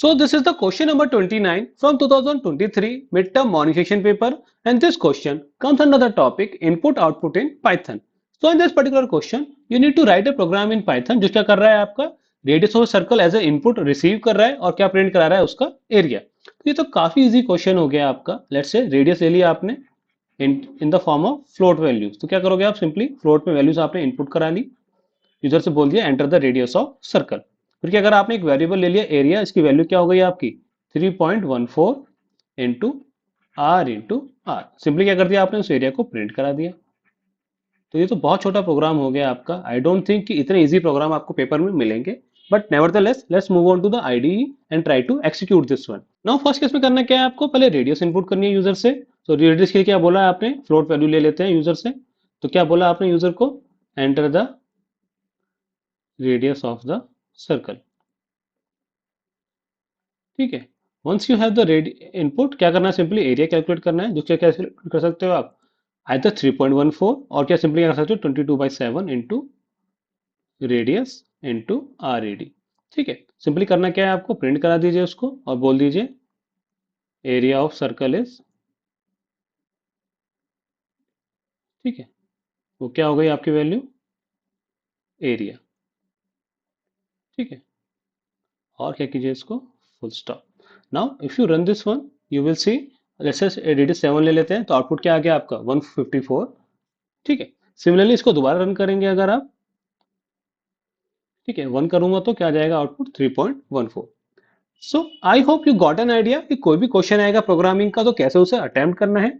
So this is the question number 29 from 2023 midterm modification paper, and this question comes under the topic input output in Python. So in this particular question you need to write a program in Python जो क्या कर रहा है आपका radius of circle as a input receive कर रहा है और क्या प्रिंट करा रहा है उसका एरिया। तो ये तो काफी इजी क्वेश्चन हो गया आपका। लेट्स से रेडियस ले लिया आपने in the form of float values. तो क्या करोगे आप सिंपली फ्लोट में वैल्यूज आपने इनपुट करा ली, यूजर से बोल दिया enter the radius of circle. फिर क्या अगर आपने एक वेरिएबल ले लिया एरिया, इसकी वैल्यू क्या हो गई आपकी 3.14 इंटू आर। सिंपली क्या कर दिया आपने उस एरिया को प्रिंट करा दिया। तो ये तो बहुत छोटा प्रोग्राम हो गया आपका। आई डोंट थिंक कि इतने इजी प्रोग्राम आपको पेपर में मिलेंगे, but nevertheless let's move on to the IDE and try to execute this one. Now first case में करना क्या है आपको, पहले रेडियस इनपुट करनी है यूजर से। तो रेडियस के लिए क्या बोला है आपने, फ्लोट वैल्यू ले लेते हैं यूजर से। तो क्या बोला आपने यूजर को, enter the radius of the circle. ठीक है, once you have the input क्या करना है, सिंपली एरिया कैलकुलेट करना है। जो क्या कैलकुलेट कर सकते हो आप, आइदर 3.14 और क्या सिंपली कर सकते हो 22/7 into radius into R A D. ठीक है, सिंपली करना क्या है आपको, प्रिंट करा दीजिए उसको और बोल दीजिए एरिया ऑफ सर्कल इज, ठीक है, वो क्या हो गई आपकी वैल्यू एरिया। ठीक है, और क्या कीजिए इसको full stop. Now if you run this one you will see, let's say radius 7 ले लेते हैं तो आउटपुट क्या आ गया आपका 154। ठीक है, सिमिलरली इसको दोबारा रन करेंगे अगर आप, ठीक है, 1 करूंगा तो क्या आ जाएगा output 3.14। So I hope you got an idea कि कोई भी क्वेश्चन आएगा प्रोग्रामिंग का तो कैसे उसे अटेम्प्ट करना है।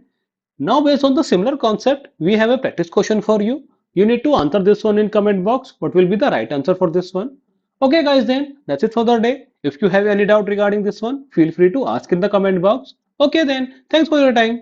Now based on the similar concept we have a practice question for you. You need to answer this one in comment box. What will be the right answer for this one? Okay guys, then that's it for the day. If you have any doubt regarding this one, feel free to ask in the comment box. Okay then, thanks for your time.